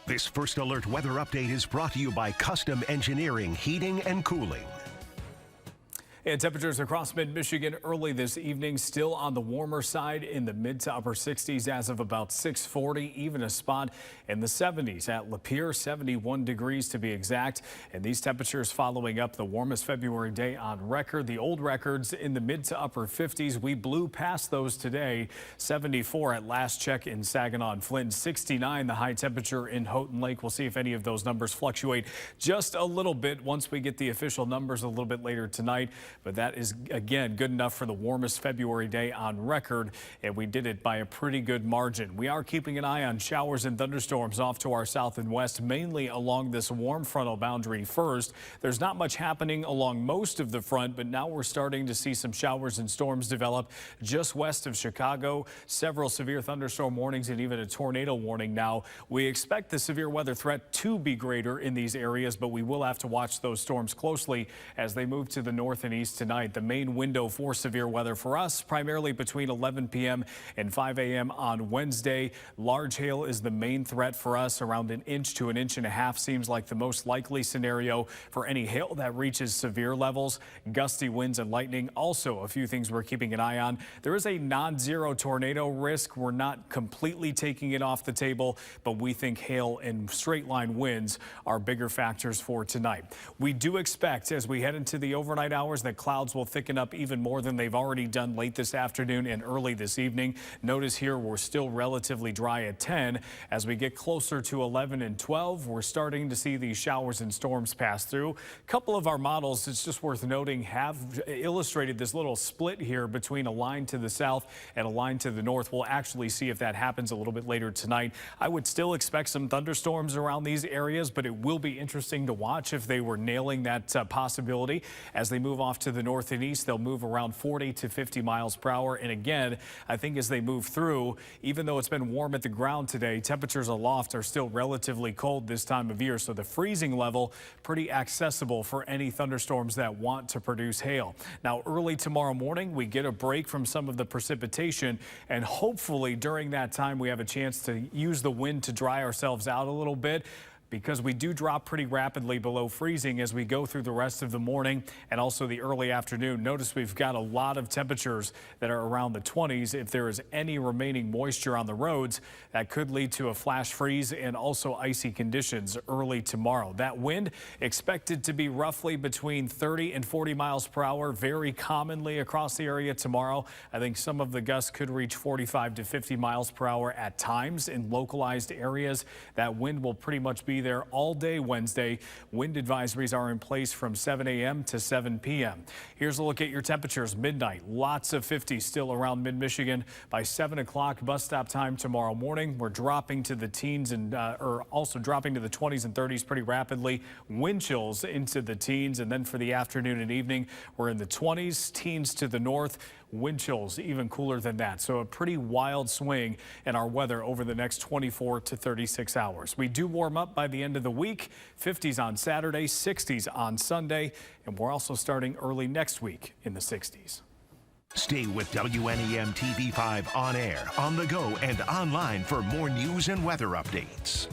This First Alert weather update is brought to you by Custom Engineering Heating and Cooling. And temperatures across mid-Michigan early this evening, still on the warmer side in the mid to upper 60s as of about 6:40, even a spot in the 70s at Lapeer, 71 degrees to be exact. And these temperatures following up the warmest February day on record. The old records in the mid to upper 50s. We blew past those today. 74 at last check in Saginaw and Flint, 69 the high temperature in Houghton Lake. We'll see if any of those numbers fluctuate just a little bit once we get the official numbers a little bit later tonight. But that is, again, good enough for the warmest February day on record, and we did it by a pretty good margin. We are keeping an eye on showers and thunderstorms off to our south and west, mainly along this warm frontal boundary first. There's not much happening along most of the front, but now we're starting to see some showers and storms develop just west of Chicago. Several severe thunderstorm warnings and even a tornado warning now. We expect the severe weather threat to be greater in these areas, but we will have to watch those storms closely as they move to the north and east tonight. The main window for severe weather for us primarily between 11 p.m. and 5 a.m. on Wednesday. Large hail is the main threat for us. Around an inch to an inch and a half seems like the most likely scenario for any hail that reaches severe levels. Gusty winds and lightning, also a few things we're keeping an eye on. There is a non-zero tornado risk. We're not completely taking it off the table, but we think hail and straight line winds are bigger factors for tonight. We do expect as we head into the overnight hours that clouds will thicken up even more than they've already done late this afternoon and early this evening. Notice here we're still relatively dry at 10. As we get closer to 11 and 12, we're starting to see these showers and storms pass through. A couple of our models, it's just worth noting, have illustrated this little split here between a line to the south and a line to the north. We'll actually see if that happens a little bit later tonight. I would still expect some thunderstorms around these areas, but it will be interesting to watch if they were nailing that possibility. As they move off to the north and east, they'll move around 40 to 50 miles per hour. And again, I think as they move through, even though it's been warm at the ground today, temperatures aloft are still relatively cold this time of year. So the freezing level pretty accessible for any thunderstorms that want to produce hail. Now, early tomorrow morning, we get a break from some of the precipitation, and hopefully during that time, we have a chance to use the wind to dry ourselves out a little bit, because we do drop pretty rapidly below freezing as we go through the rest of the morning and also the early afternoon. Notice we've got a lot of temperatures that are around the 20s. If there is any remaining moisture on the roads, that could lead to a flash freeze and also icy conditions early tomorrow. That wind expected to be roughly between 30 and 40 miles per hour, very commonly across the area tomorrow. I think some of the gusts could reach 45 to 50 miles per hour at times in localized areas. That wind will pretty much be there all day Wednesday. Wind advisories are in place from 7 a.m. to 7 p.m. Here's a look at your temperatures. Midnight, lots of 50s still around mid-Michigan. By 7 o'clock bus stop time tomorrow morning, we're dropping to the teens and also dropping to the 20s and 30s pretty rapidly. Wind chills into the teens, and then for the afternoon and evening, we're in the 20s, teens to the north. Wind chills even cooler than that. So a pretty wild swing in our weather over the next 24 to 36 hours. We do warm up by the end of the week. 50s on Saturday, 60s on Sunday, and we're also starting early next week in the 60s. Stay with WNEM TV5 on air, on the go, and online for more news and weather updates.